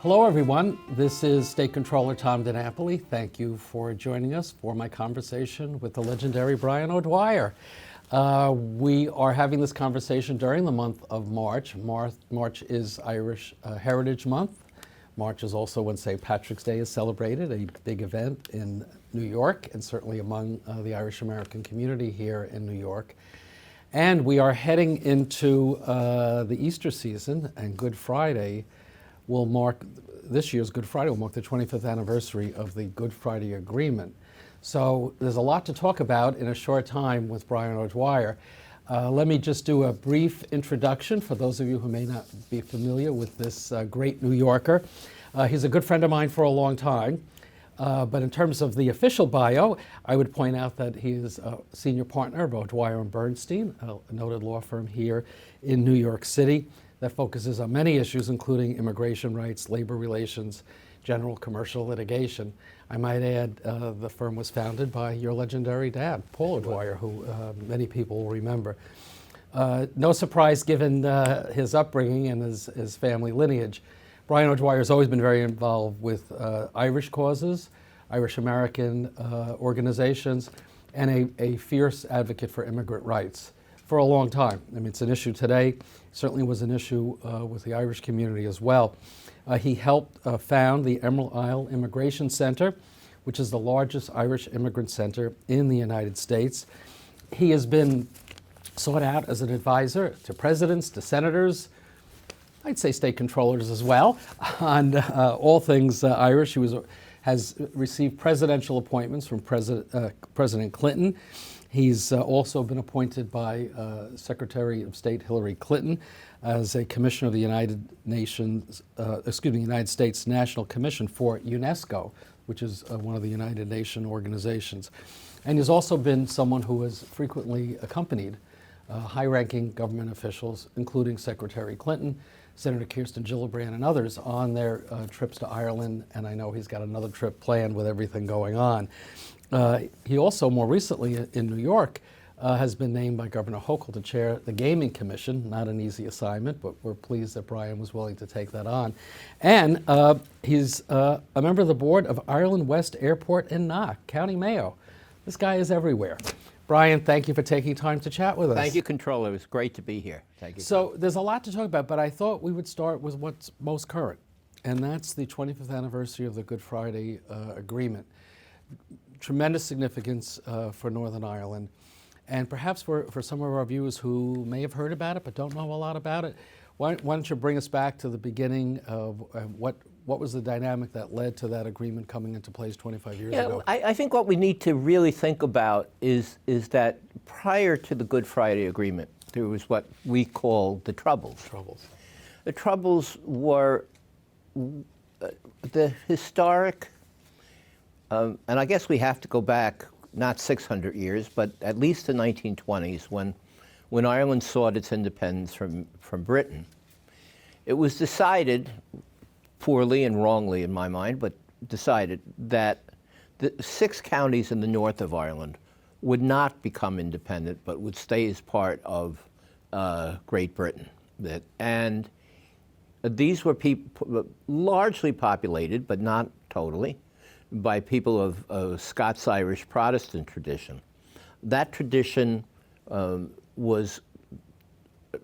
Hello, everyone. This is State Controller Tom DiNapoli. Thank you for joining us for my conversation with the legendary Brian O'Dwyer. We are having this conversation during the month of March. March is Irish Heritage Month. March is also when St. Patrick's Day is celebrated, a big event in New York and certainly among the Irish American community here in New York. And we are heading into the Easter season, and Good Friday will mark, this year's Good Friday will mark the 25th anniversary of the Good Friday Agreement. So there's a lot to talk about in a short time with Brian O'Dwyer. Let me just do a brief introduction for those of you who may not be familiar with this great New Yorker. He's a good friend of mine for a long time. But in terms of the official bio, I would point out that he is a senior partner of O'Dwyer and Bernstein, a noted law firm here in New York City that focuses on many issues, including immigration rights, labor relations, general commercial litigation. I might add, the firm was founded by your legendary dad, Paul O'Dwyer, who many people will remember. No surprise given his upbringing and his family lineage. Brian O'Dwyer has always been very involved with Irish causes, Irish American organizations, and a fierce advocate for immigrant rights for a long time. I mean, it's an issue today, certainly was an issue with the Irish community as well. He helped found the Emerald Isle Immigration Center, which is the largest Irish immigrant center in the United States. He has been sought out as an advisor to presidents, to senators, I'd say state controllers as well, on all things Irish. He has received presidential appointments from President Clinton. He's also been appointed by Secretary of State Hillary Clinton as a commissioner of the United States National Commission for UNESCO, which is one of the United Nations organizations. And he's also been someone who has frequently accompanied high-ranking government officials, including Secretary Clinton, Senator Kirsten Gillibrand, and others on their trips to Ireland, and I know he's got another trip planned with everything going on. He also, more recently in New York, has been named by Governor Hochul to chair the Gaming Commission. Not an easy assignment, but we're pleased that Brian was willing to take that on. And he's a member of the board of Ireland West Airport in Knock, County Mayo. This guy is everywhere. Brian, thank you for taking time to chat with us. Thank you, Controller. It was great to be here. Thank you. So there's a lot to talk about, but I thought we would start with what's most current, and that's the 25th anniversary of the Good Friday Agreement. Tremendous significance for Northern Ireland, and perhaps for some of our viewers who may have heard about it but don't know a lot about it, why don't you bring us back to the beginning of what was the dynamic that led to that agreement coming into place 25 years ago? I think what we need to really think about is that prior to the Good Friday Agreement, there was what we call the Troubles. The Troubles were the historic, and I guess we have to go back not 600 years, but at least the 1920s when Ireland sought its independence from Britain. It was decided, poorly and wrongly in my mind, but decided that the 6 counties in the north of Ireland would not become independent, but would stay as part of Great Britain. And these were largely populated, but not totally, by people of Scots-Irish Protestant tradition. That tradition was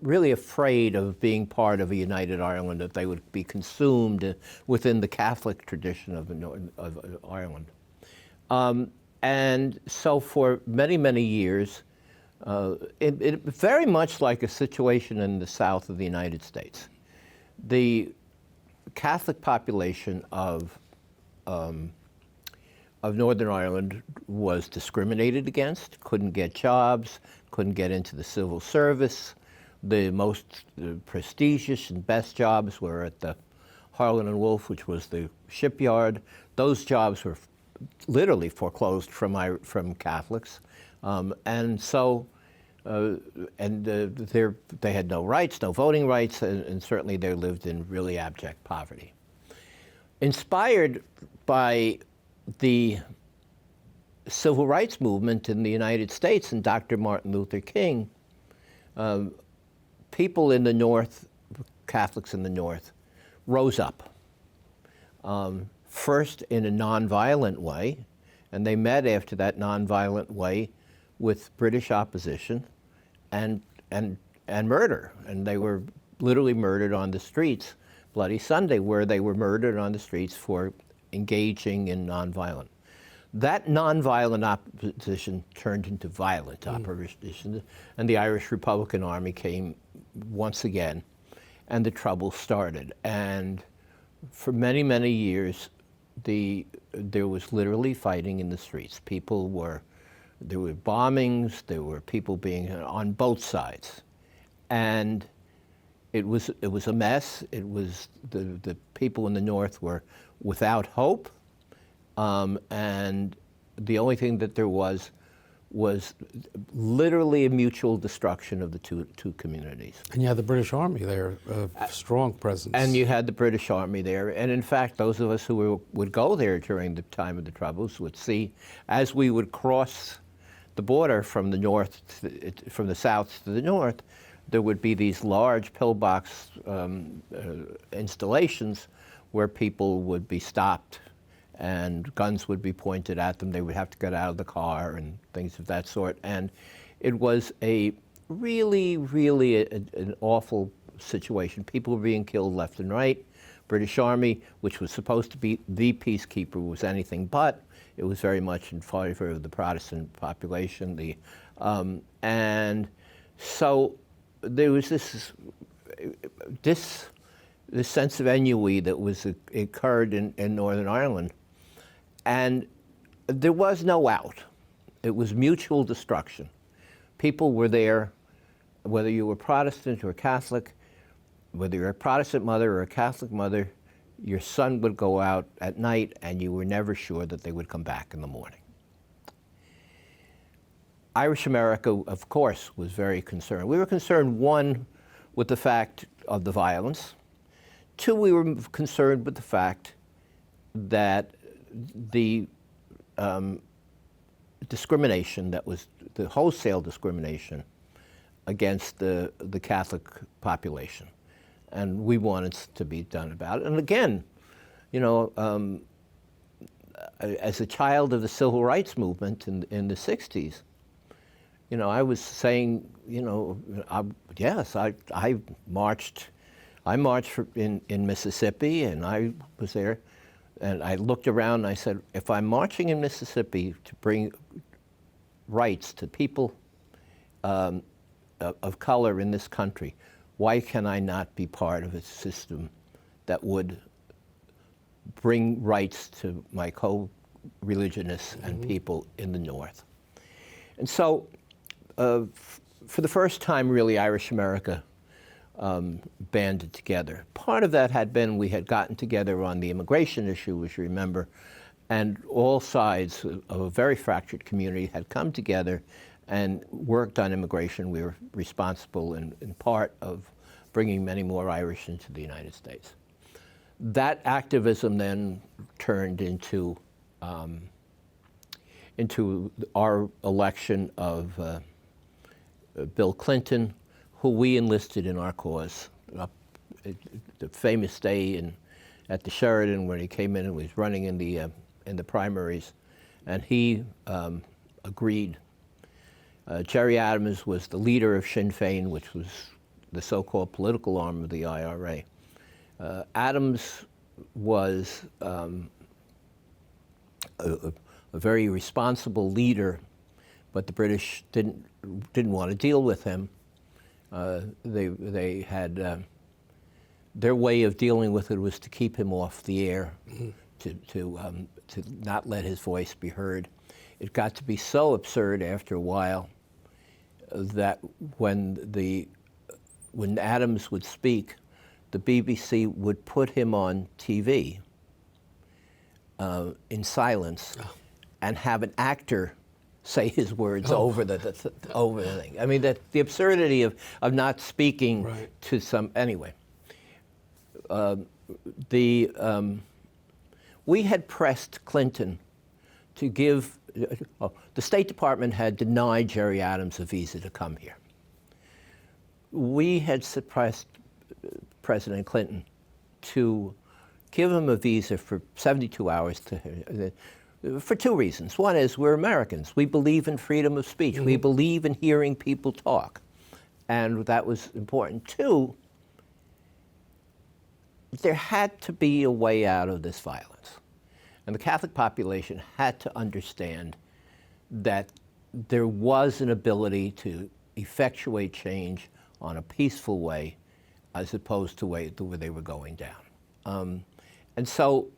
really afraid of being part of a united Ireland, that they would be consumed within the Catholic tradition of Ireland. And so for many, many years, it very much like a situation in the south of the United States. The Catholic population of Northern Ireland was discriminated against, couldn't get jobs, couldn't get into the civil service. The most prestigious and best jobs were at the Harland and Wolff, which was the shipyard. Those jobs were literally foreclosed from Catholics, and so they had no rights, no voting rights, and certainly they lived in really abject poverty. Inspired by the civil rights movement in the United States and Dr. Martin Luther King, people in the North, Catholics in the North, rose up first in a nonviolent way, and they met after that nonviolent way with British opposition and murder. And they were literally murdered on the streets, Bloody Sunday, where they were murdered on the streets for engaging in nonviolent. That nonviolent opposition turned into violent opposition, and the Irish Republican Army came once again, and the trouble started. And for many, many years, there was literally fighting in the streets. There were bombings, there were people being on both sides. And it was a mess. It was, the people in the North were without hope. And the only thing that there was literally a mutual destruction of the two communities. And you had the British Army there, a strong presence. And you had the British Army there. And in fact, those of us who would go there during the time of the Troubles would see, as we would cross the border from the north, from the south to the north, there would be these large pillbox installations where people would be stopped and guns would be pointed at them. They would have to get out of the car and things of that sort. And it was a really, really an awful situation. People were being killed left and right. British Army, which was supposed to be the peacekeeper, was anything but. It was very much in favor of the Protestant population. And so there was this sense of ennui that occurred in Northern Ireland. And there was no out. It was mutual destruction. People were there, whether you were Protestant or Catholic, whether you're a Protestant mother or a Catholic mother, your son would go out at night and you were never sure that they would come back in the morning. Irish America, of course, was very concerned. We were concerned, one, with the fact of the violence. Two, we were concerned with the fact that the discrimination that was the wholesale discrimination against the Catholic population. And we wanted to be done about it. And again, you know, as a child of the civil rights movement in the 60s, you know, I was saying, you know, yes, I marched in Mississippi, and I was there, and I looked around and I said, if I'm marching in Mississippi to bring rights to people of color in this country, why can I not be part of a system that would bring rights to my co-religionists and people in the North? And so, for the first time, really, Irish America banded together. Part of that had been we had gotten together on the immigration issue, as you remember, and all sides of a very fractured community had come together and worked on immigration. We were responsible in part of bringing many more Irish into the United States. That activism then turned into our election of Bill Clinton, who we enlisted in our cause. The famous day at the Sheridan when he came in and was running in the primaries, and he agreed. Jerry Adams was the leader of Sinn Féin, which was the so-called political arm of the IRA. Adams was a very responsible leader, but the British didn't want to deal with him. They had their way of dealing with it was to keep him off the air, to not let his voice be heard. It got to be so absurd after a while that when Adams would speak, the BBC would put him on TV in silence and have an actor say his words over the thing. I mean, the absurdity of not speaking to some, anyway. We had pressed Clinton to give, the State Department had denied Jerry Adams a visa to come here. We had suppressed President Clinton to give them a visa for 72 hours for two reasons. One is we're Americans. We believe in freedom of speech. We believe in hearing people talk. And that was important. Two, there had to be a way out of this violence. And the Catholic population had to understand that there was an ability to effectuate change on a peaceful way as opposed to the way they were going down. And so,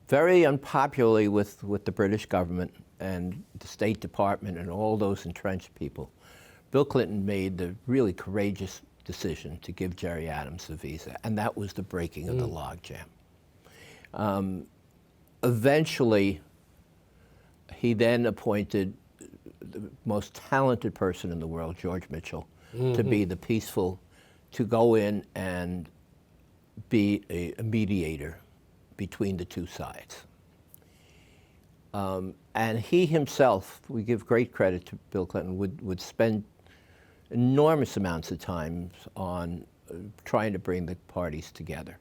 very unpopularly with the British government and the State Department and all those entrenched people, Bill Clinton made the really courageous decision to give Jerry Adams a visa, and that was the breaking of the logjam. Eventually, he then appointed the most talented person in the world, George Mitchell, to be the peaceful, to go in and be a mediator between the two sides. And he himself, we give great credit to Bill Clinton, would spend enormous amounts of time on trying to bring the parties together.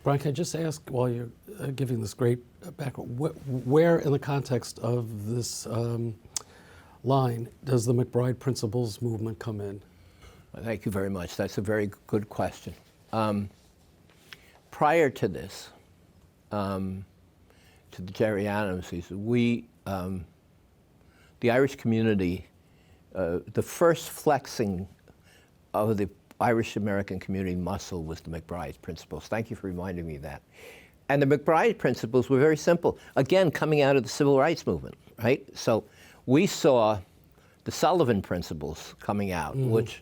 Brian, can I just ask, while you're giving this great background, where in the context of this line does the McBride Principles movement come in? Thank you very much. That's a very good question. Prior to this, to the Jerry Adams visa, the Irish community, the first flexing of the Irish American community muscle was the McBride Principles. Thank you for reminding me of that. And the McBride Principles were very simple. Again, coming out of the Civil Rights Movement, right? So we saw the Sullivan Principles coming out, which,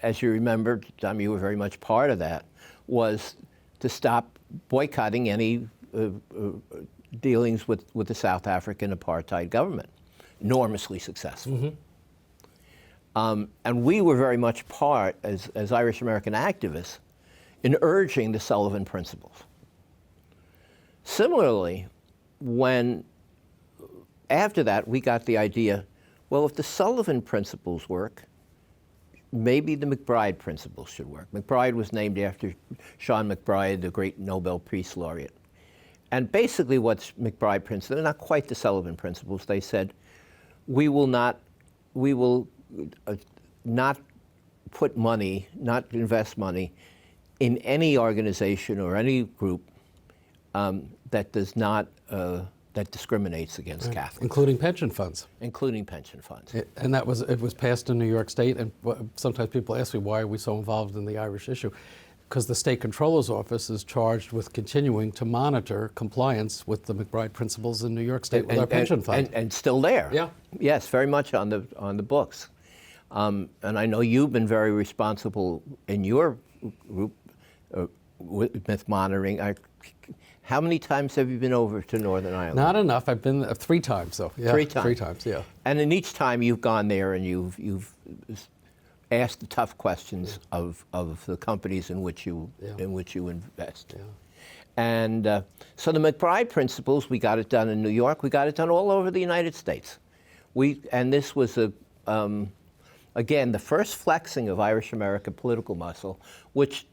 as you remember, Tom, you were very much part of that, was to stop boycotting any dealings with the South African apartheid government. Enormously successful. And we were very much part, as Irish American activists, in urging the Sullivan Principles. Similarly, after that, we got the idea, well, if the Sullivan Principles work, maybe the McBride Principles should work. McBride was named after Sean McBride, the great Nobel Peace Laureate. And basically what's McBride Principles, they're not quite the Sullivan Principles. They said, we will not put money, not invest money in any organization or any group that does not, that discriminates against Catholics. Including pension funds. Including pension funds. And it was passed in New York State, and sometimes people ask me, why are we so involved in the Irish issue? Because the State Controller's Office is charged with continuing to monitor compliance with the McBride Principles in New York State with our pension fund. And still there. Yeah. Yes, very much on the books. And I know you've been very responsible in your group with monitoring. How many times have you been over to Northern Ireland? Not enough. I've been 3 times, though. Yeah, 3 times? 3 times, yeah. And in each time you've gone there and you've asked the tough questions of the companies in which you invest. Yeah. And so the McBride Principles, we got it done in New York. We got it done all over the United States. And this was again, the first flexing of Irish American political muscle, which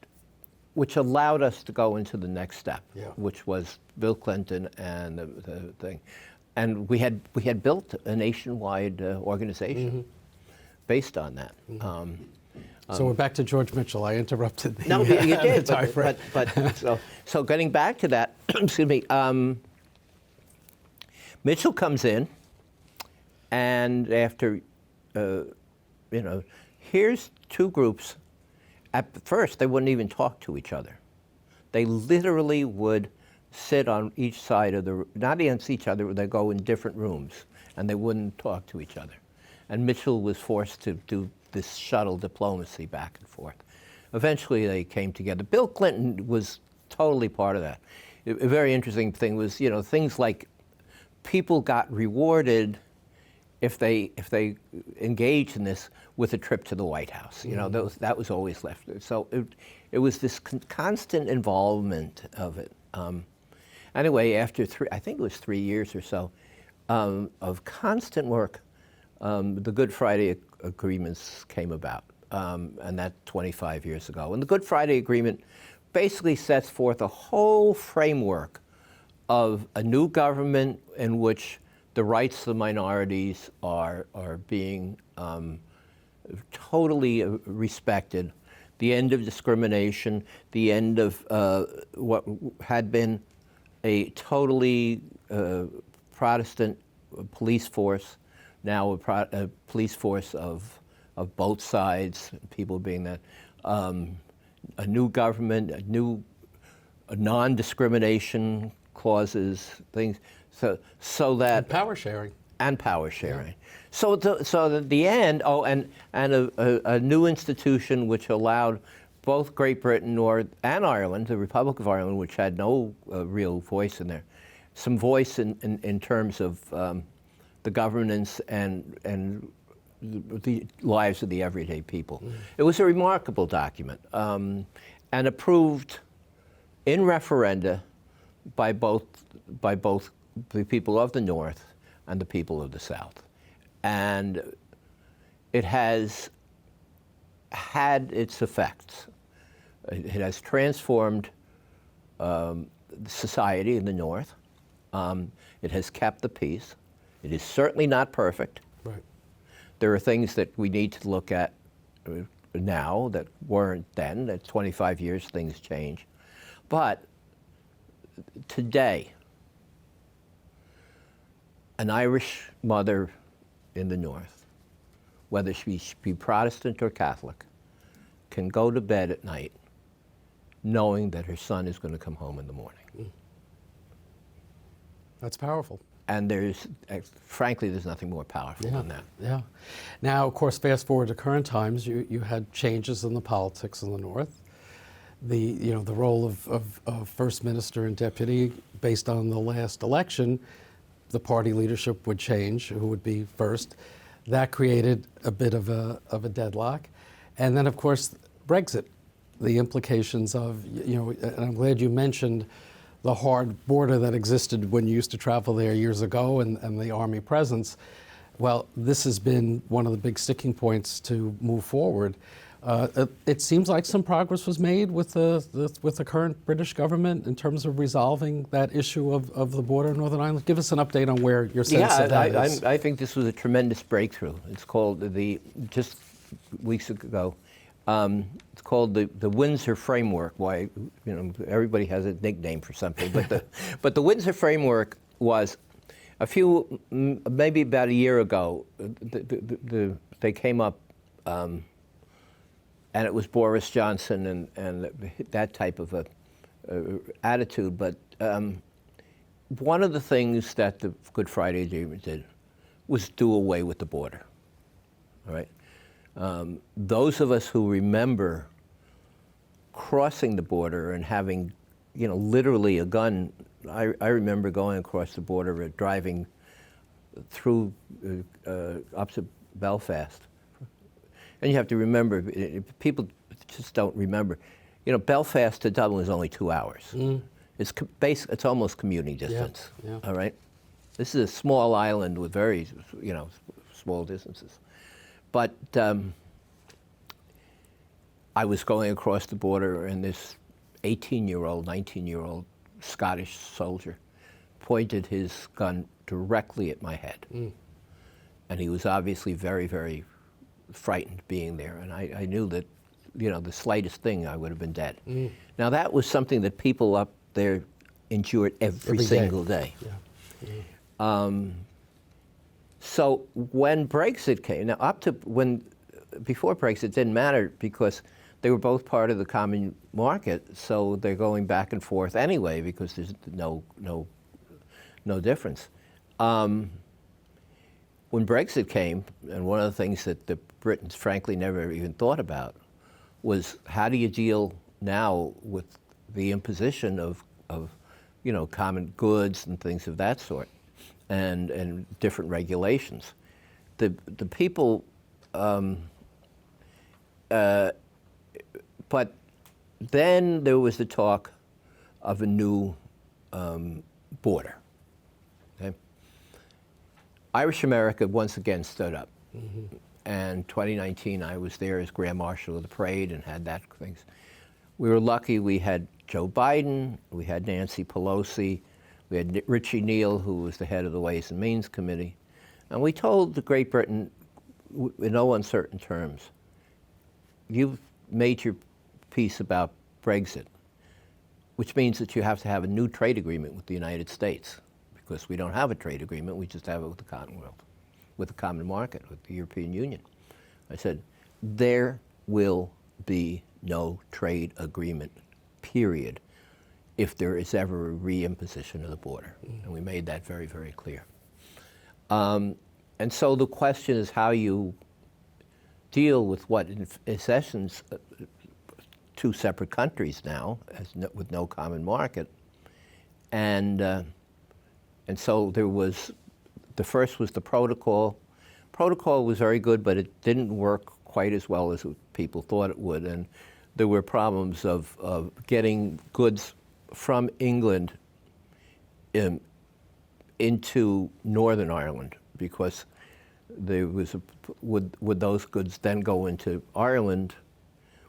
allowed us to go into the next step, which was Bill Clinton and the thing. And we had built a nationwide organization based on that. So we're back to George Mitchell. I interrupted the No, you did, the time frame. but so getting back to that, excuse me, Mitchell comes in, and after, here's 2 groups. At first, they wouldn't even talk to each other. They literally would sit on each side of not against each other, they'd go in different rooms, and they wouldn't talk to each other. And Mitchell was forced to do this shuttle diplomacy back and forth. Eventually, they came together. Bill Clinton was totally part of that. A very interesting thing was, things like people got rewarded if they engaged in this with a trip to the White House. That was always left. So it was this constant involvement of it. Anyway, after I think it was 3 years or so of constant work, the Good Friday agreements came about, and that 25 years ago. And the Good Friday Agreement basically sets forth a whole framework of a new government in which the rights of the minorities are being totally respected, the end of discrimination, the end of what had been a totally Protestant police force, now a police force of both sides, people being that, a new government, a non-discrimination clauses, things, so that And power sharing. and power sharing. Yeah. So at the end, and a new institution which allowed both Great Britain and Ireland, the Republic of Ireland, which had no real voice in there, some voice in terms of the governance and the lives of the everyday people. Mm. It was a remarkable document, and approved in referenda by both the people of the North and the people of the South. And it has had its effects. It has transformed society in the North. It has kept the peace. It is certainly not perfect. Right. There are things that we need to look at now that weren't then. At 25 years, things change. But today, an Irish mother in the North, whether she be Protestant or Catholic, can go to bed at night knowing that her son is going to come home in the morning. Mm. That's powerful. And frankly, there's nothing more powerful than that. Yeah. Now, of course, fast forward to current times, you had changes in the politics in the North. The role of First Minister and Deputy, based on the last election, the party leadership would change, who would be first. That created a bit of a deadlock. And then, of course, Brexit, the implications of, and I'm glad you mentioned the hard border that existed when you used to travel there years ago and the Army presence. Well, this has been one of the big sticking points to move forward. It seems like some progress was made with the current British government in terms of resolving that issue of the border in Northern Ireland. Give us an update on where your sense of that is. I think this was a tremendous breakthrough. It's called just weeks ago. It's called the Windsor Framework. Why, everybody has a nickname for something, but the Windsor Framework was maybe about a year ago. They came up. And it was Boris Johnson and that type of a attitude. But one of the things that the Good Friday Agreement did was do away with the border. All right. Those of us who remember crossing the border and having, literally a gun. I remember going across the border, driving through up to Belfast. And you have to remember, people just don't remember. Belfast to Dublin is only 2 hours. Mm. It's almost commuting distance. Yeah. All right. This is a small island with very, small distances. But I was going across the border, and this 18-year-old, 19-year-old Scottish soldier pointed his gun directly at my head. Mm. And he was obviously very, very frightened being there, and I knew that, the slightest thing, I would have been dead. Mm. Now that was something that people up there endured every single day. Yeah. Mm. So when Brexit came, before Brexit, it didn't matter because they were both part of the common market, so they're going back and forth anyway because there's no difference. When Brexit came, and one of the things that the Britons frankly never even thought about was how do you deal now with the imposition of common goods and things of that sort, and different regulations. The people, but then there was the talk of a new border. Irish America once again stood up. Mm-hmm. And 2019, I was there as Grand Marshal of the Parade and had that things. We were lucky we had Joe Biden, we had Nancy Pelosi, we had Richie Neal, who was the head of the Ways and Means Committee. And we told the Great Britain, in no uncertain terms, you've made your peace about Brexit, which means that you have to have a new trade agreement with the United States, because we don't have a trade agreement, we just have it with the Commonwealth, with the common market, with the European Union. I said, there will be no trade agreement, period, if there is ever a reimposition of the border. And we made that very, very clear. And so the question is how you deal with what, in essence, two separate countries now, with no common market. And so there was, the first was the protocol. Protocol was very good, but it didn't work quite as well as people thought it would. And there were problems of getting goods from England into Northern Ireland, because there was would those goods then go into Ireland,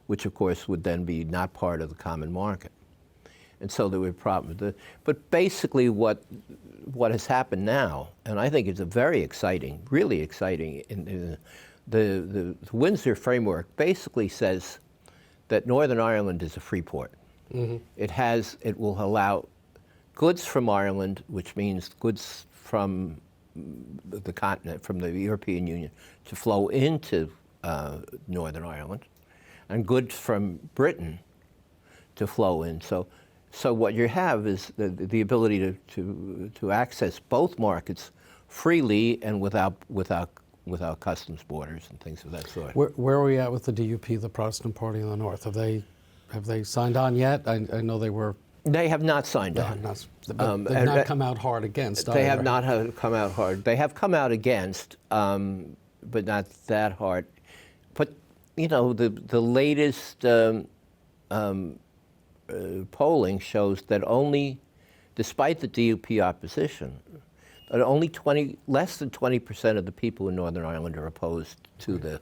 which of course would then be not part of the common market. And so there were problems. But basically what has happened now, and I think it's a very exciting, really exciting, the Windsor framework basically says that Northern Ireland is a free port. Mm-hmm. It will allow goods from Ireland, which means goods from the continent, from the European Union, to flow into Northern Ireland, and goods from Britain to flow in. So what you have is the ability to access both markets freely and without customs borders and things of that sort. Where are we at with the DUP, the Protestant Party in the North? Have they signed on yet? I know they were. They have not signed on. They've not come out hard against. They have not come out hard. They have come out against, but not that hard. But you know, the latest polling shows that only, despite the DUP opposition, that only less than 20% of the people in Northern Ireland are opposed to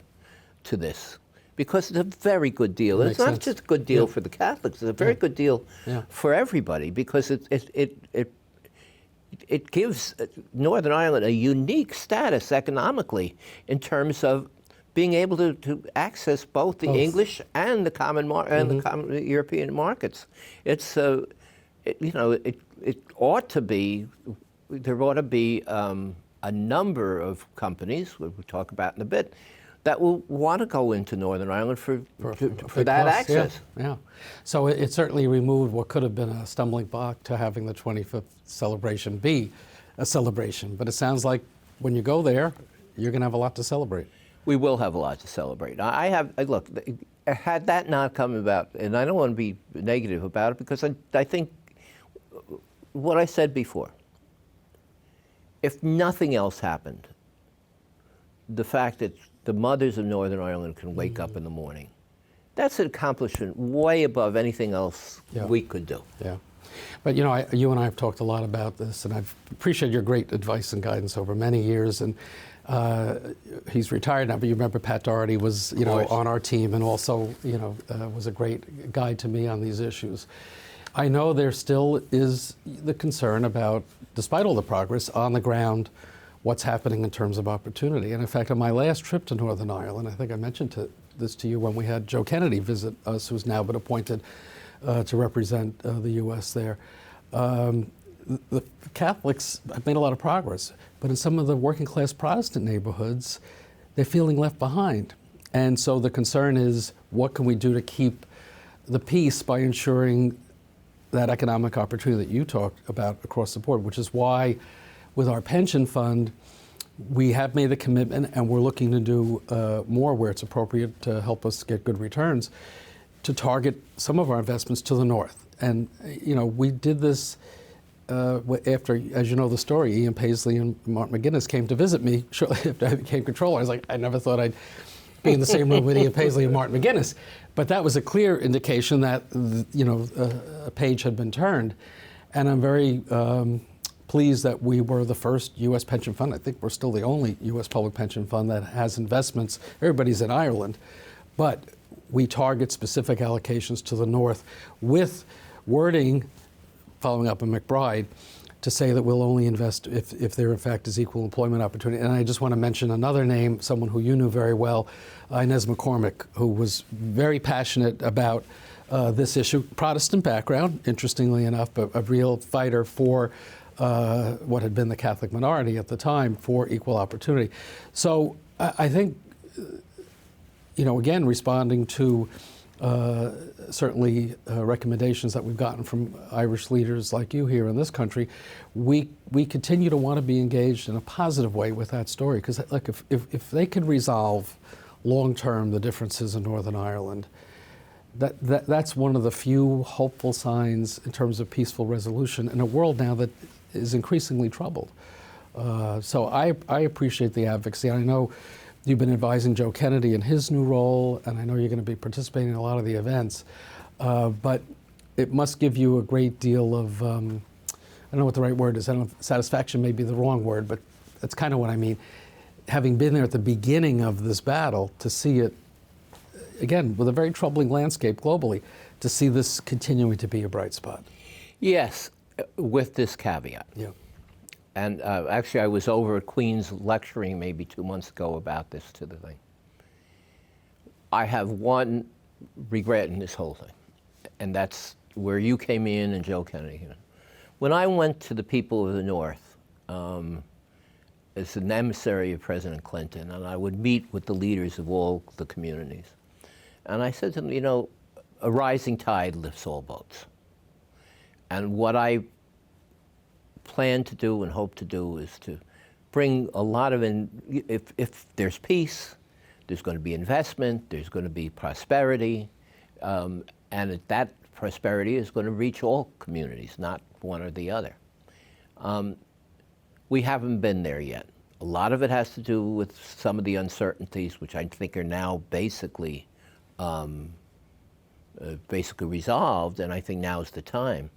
this, because it's a very good deal. It's not just a good deal for the Catholics; it's a very good deal for everybody, because it gives Northern Ireland a unique status economically in terms of being able to access both the English and the common the European markets. It's it ought to be. There ought to be a number of companies, we'll talk about in a bit, that will want to go into Northern Ireland for that access. Yeah. So it certainly removed what could have been a stumbling block to having the 25th celebration be a celebration. But it sounds like when you go there, you're going to have a lot to celebrate. We will have a lot to celebrate. Look, had that not come about, and I don't want to be negative about it, because I think what I said before, if nothing else happened, the fact that the mothers of Northern Ireland can wake up in the morning, that's an accomplishment way above anything else we could do. Yeah. But you and I have talked a lot about this, and I've appreciated your great advice and guidance over many years. And he's retired now, but you remember Pat Doherty was on our team, and also was a great guide to me on these issues. I know there still is the concern about, despite all the progress on the ground, what's happening in terms of opportunity. And in fact, on my last trip to Northern Ireland, I think I mentioned this to you when we had Joe Kennedy visit us, who's now been appointed to represent the U.S. there. The Catholics have made a lot of progress, but in some of the working class Protestant neighborhoods, they're feeling left behind. And so the concern is, what can we do to keep the peace by ensuring that economic opportunity that you talked about across the board, which is why with our pension fund, we have made the commitment, and we're looking to do more where it's appropriate to help us get good returns, to target some of our investments to the north. And we did this after, as you know the story, Ian Paisley and Martin McGuinness came to visit me shortly after I became controller. I was like, I never thought I'd be in the same room with Ian Paisley and Martin McGuinness. But that was a clear indication that a page had been turned. And I'm very pleased that we were the first U.S. pension fund. I think we're still the only U.S. public pension fund that has investments. Everybody's in Ireland. But we target specific allocations to the North with wording, following up on McBride, to say that we'll only invest if there in fact is equal employment opportunity. And I just want to mention another name, someone who you knew very well, Inez McCormick, who was very passionate about this issue. Protestant background, interestingly enough, but a real fighter for what had been the Catholic minority at the time for equal opportunity. So I think, again, responding to certainly recommendations that we've gotten from Irish leaders like you here in this country, we continue to want to be engaged in a positive way with that story. Because like if they could resolve long-term the differences in Northern Ireland, that's one of the few hopeful signs in terms of peaceful resolution in a world now that is increasingly troubled. So I appreciate the advocacy. I know you've been advising Joe Kennedy in his new role, and I know you're going to be participating in a lot of the events. But it must give you a great deal of, I don't know what the right word is. I don't know if satisfaction may be the wrong word, but that's kind of what I mean. Having been there at the beginning of this battle, to see it, again, with a very troubling landscape globally, to see this continuing to be a bright spot. Yes, with this caveat. Yeah. And actually, I was over at Queens lecturing maybe 2 months ago about this to the thing. I have one regret in this whole thing, and that's where you came in and Joe Kennedy. When I went to the people of the North as an emissary of President Clinton, and I would meet with the leaders of all the communities, and I said to them, a rising tide lifts all boats. And what I plan to do and hope to do is to bring a lot of, if there's peace, there's going to be investment, there's going to be prosperity, and that prosperity is going to reach all communities, not one or the other. We haven't been there yet. A lot of it has to do with some of the uncertainties, which I think are now basically resolved, and I think now is the time.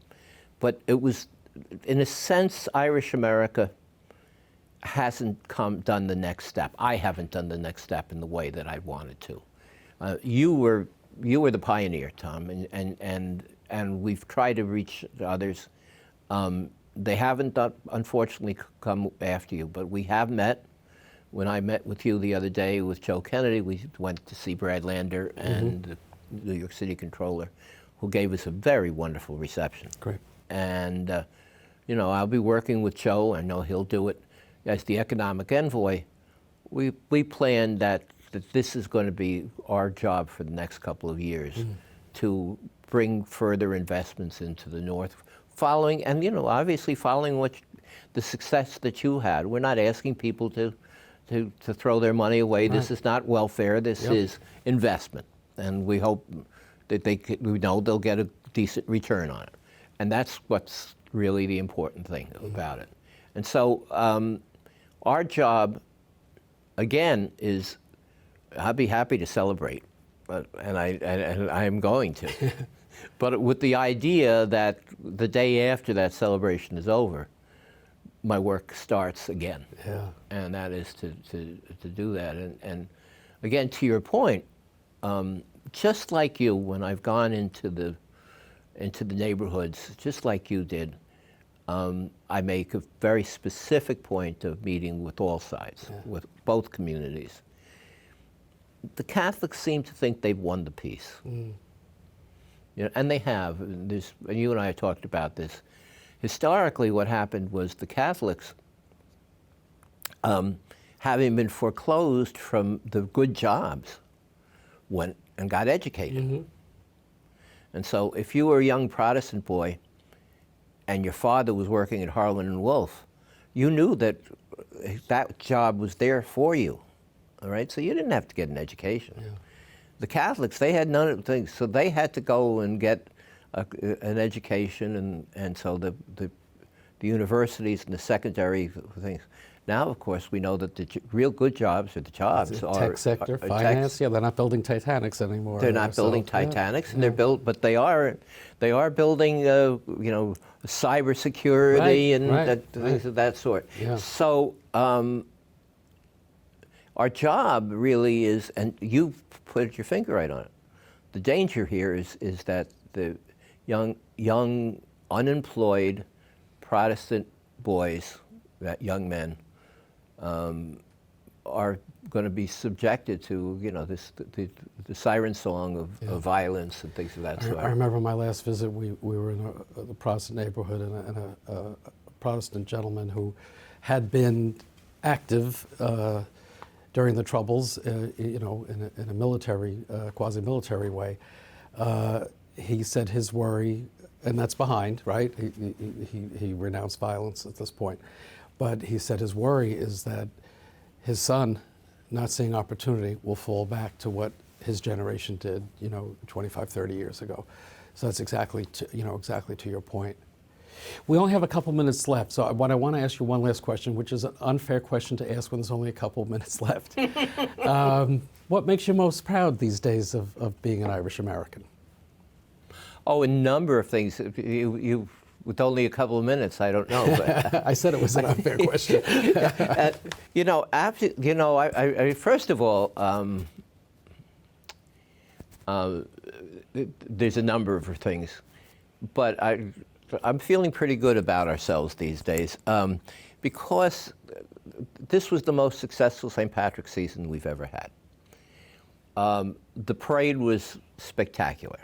But it was, in a sense, Irish America hasn't done the next step. I haven't done the next step in the way that I wanted to. You were the pioneer, Tom, and we've tried to reach others. They haven't, unfortunately, come after you, but we have met. When I met with you the other day with Joe Kennedy, we went to see Brad Lander and the New York City Controller, who gave us a very wonderful reception. Great. And, I'll be working with Joe. I know he'll do it. As the economic envoy, we plan that this is going to be our job for the next couple of years to bring further investments into the North, following, and, obviously following what the success that you had. We're not asking people to throw their money away. Right. This is not welfare. This is investment. And we hope that we know they'll get a decent return on it. And that's what's really the important thing about it. And so our job, again, is I'd be happy to celebrate, and I am going to. But with the idea that the day after that celebration is over, my work starts again. Yeah. And that is to do that. And again, to your point, just like you, when I've gone into the neighborhoods, just like you did, I make a very specific point of meeting with all sides, with both communities. The Catholics seem to think they've won the peace. And they have. And you and I talked about this. Historically, what happened was the Catholics, having been foreclosed from the good jobs, went and got educated. And so if you were a young Protestant boy and your father was working at Harlan and Wolff, you knew that that job was there for you, all right? So you didn't have to get an education. Yeah. The Catholics, they had none of the things, so they had to go and get an education, and so the universities and the secondary things. Now, of course, we know that the real good jobs are the jobs. Tech sector, finance. Yeah, they're not building Titanics anymore. They're not building Titanics, and they're built, but they are building, cybersecurity and things of that sort. Yeah. So our job really is, and you put your finger right on it. the danger here is that the young unemployed Protestant boys, that young men, are going to be subjected to, the siren song of violence and things of that sort. I remember my last visit, we were in a Protestant neighborhood, and a Protestant gentleman who had been active during the Troubles, in a military, quasi-military way. He said his worry, and that's behind, right? He renounced violence at this point. But he said his worry is that his son, not seeing opportunity, will fall back to what his generation did, 25, 30 years ago. So that's exactly to your point. We only have a couple minutes left, so what I want to ask you one last question, which is an unfair question to ask when there's only a couple of minutes left. What makes you most proud these days of being an Irish American? Oh, a number of things. You with only a couple of minutes, I don't know. But I said it was an unfair question. First of all, there's a number of things, but I'm feeling pretty good about ourselves these days because this was the most successful St. Patrick's season we've ever had. The parade was spectacular.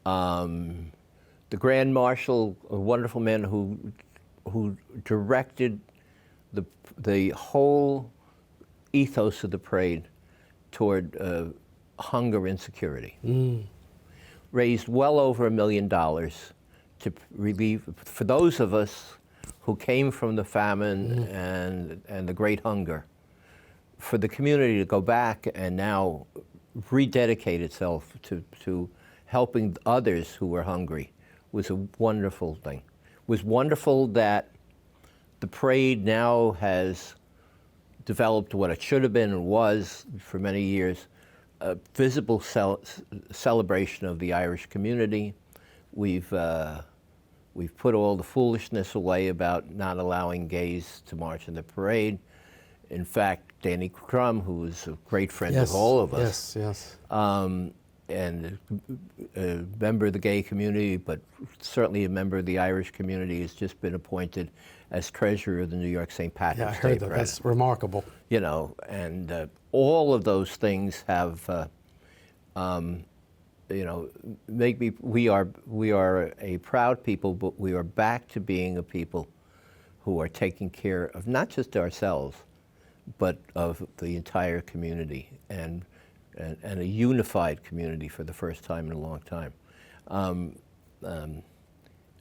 The Grand Marshal, a wonderful man who directed the whole ethos of the parade toward hunger insecurity, raised well over $1 million to relieve, for those of us who came from the famine and the great hunger, for the community to go back and now rededicate itself to helping others who were hungry was a wonderful thing. It was wonderful that the parade now has developed what it should have been and was for many years, a visible celebration of the Irish community. We've put all the foolishness away about not allowing gays to march in the parade. In fact, Danny Crum, who was a great friend of all of us, and a member of the gay community, but certainly a member of the Irish community, has just been appointed as treasurer of the New York St. Patrick's Day Parade. Yeah, I heard that. That's remarkable. And all of those things have, make me. We are a proud people, but we are back to being a people who are taking care of not just ourselves, but of the entire community and a unified community for the first time in a long time.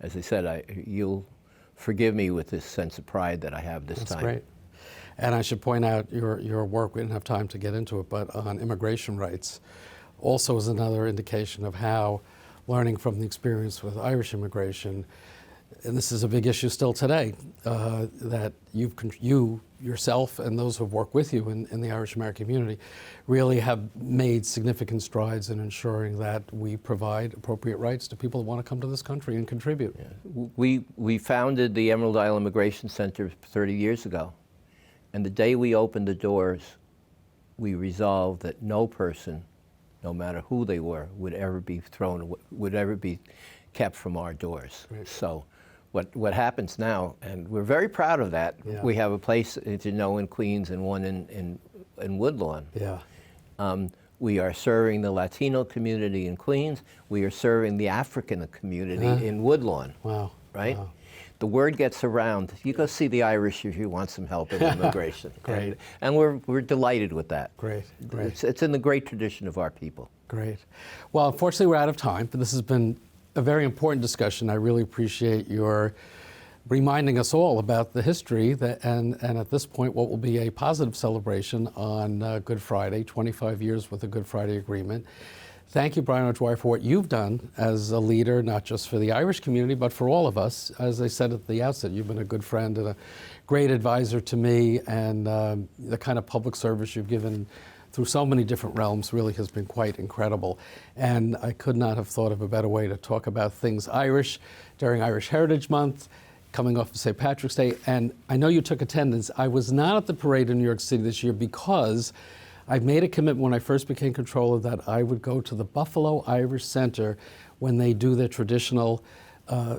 As I said, you'll forgive me with this sense of pride that I have this time. That's great. And I should point out your work, we didn't have time to get into it, but on immigration rights also is another indication of how learning from the experience with Irish immigration, and this is a big issue still today, that you yourself and those who have worked with you in the Irish American community really have made significant strides in ensuring that we provide appropriate rights to people that want to come to this country and contribute. Yeah. We founded the Emerald Isle Immigration Center 30 years ago, and the day we opened the doors, we resolved that no person, no matter who they were, would ever be kept from our doors. Right. So what happens now, and we're very proud of that. Yeah. We have a place, as you know, in Queens and one in Woodlawn. Yeah. We are serving the Latino community in Queens. We are serving the African community in Woodlawn. Wow. Right? Wow. The word gets around. You go see the Irish if you want some help in immigration. Great. And we're delighted with that. Great. It's in the great tradition of our people. Great. Well, unfortunately, we're out of time, but this has been a very important discussion. I really appreciate your reminding us all about the history and at this point what will be a positive celebration on Good Friday, 25 years with the Good Friday Agreement. Thank you, Brian O'Dwyer, for what you've done as a leader, not just for the Irish community, but for all of us. As I said at the outset, you've been a good friend and a great advisor to me, and the kind of public service you've given through so many different realms really has been quite incredible. And I could not have thought of a better way to talk about things Irish during Irish Heritage Month, coming off of St. Patrick's Day. And I know you took attendance. I was not at the parade in New York City this year because I've made a commitment when I first became controller that I would go to the Buffalo Irish Center when they do their traditional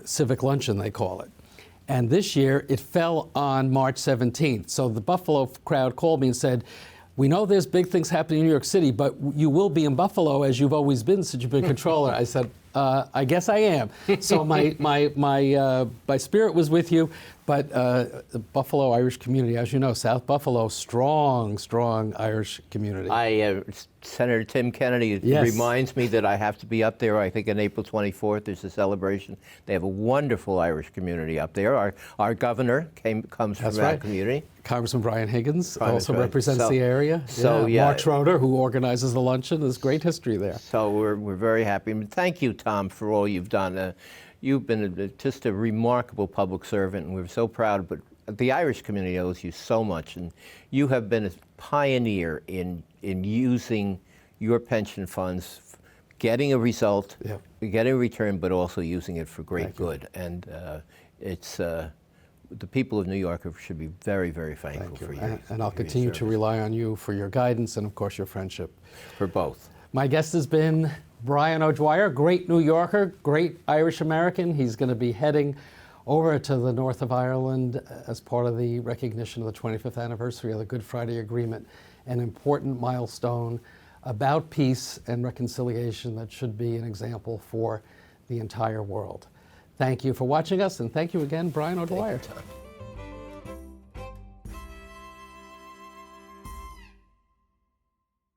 civic luncheon, they call it. And this year, it fell on March 17th. So the Buffalo crowd called me and said, we know there's big things happening in New York City, but you will be in Buffalo as you've always been since you've been controller. I said, I guess I am. So my spirit was with you, but the Buffalo Irish community, as you know, South Buffalo, strong Irish community. Senator Tim Kennedy reminds me that I have to be up there. I think on April 24th there's a celebration. They have a wonderful Irish community up there. Our governor comes from that community. Congressman Brian Higgins also represents the area. So Mark Schroeder, who organizes the luncheon, there's great history there. So we're very happy. Thank you, Tom, for all you've done. You've been just a remarkable public servant, and we're so proud. But the Irish community owes you so much, and you have been a pioneer in using your pension funds, getting a result, getting a return, but also using it for great good. And it's the people of New York should be very, very thankful for you. And I'll continue to rely on you for your guidance and, of course, your friendship. For both. My guest has been Brian O'Dwyer, great New Yorker, great Irish American. He's going to be heading over to the north of Ireland as part of the recognition of the 25th anniversary of the Good Friday Agreement, an important milestone about peace and reconciliation that should be an example for the entire world. Thank you for watching us, and thank you again, Brian O'Dwyer. Thank you, Tom.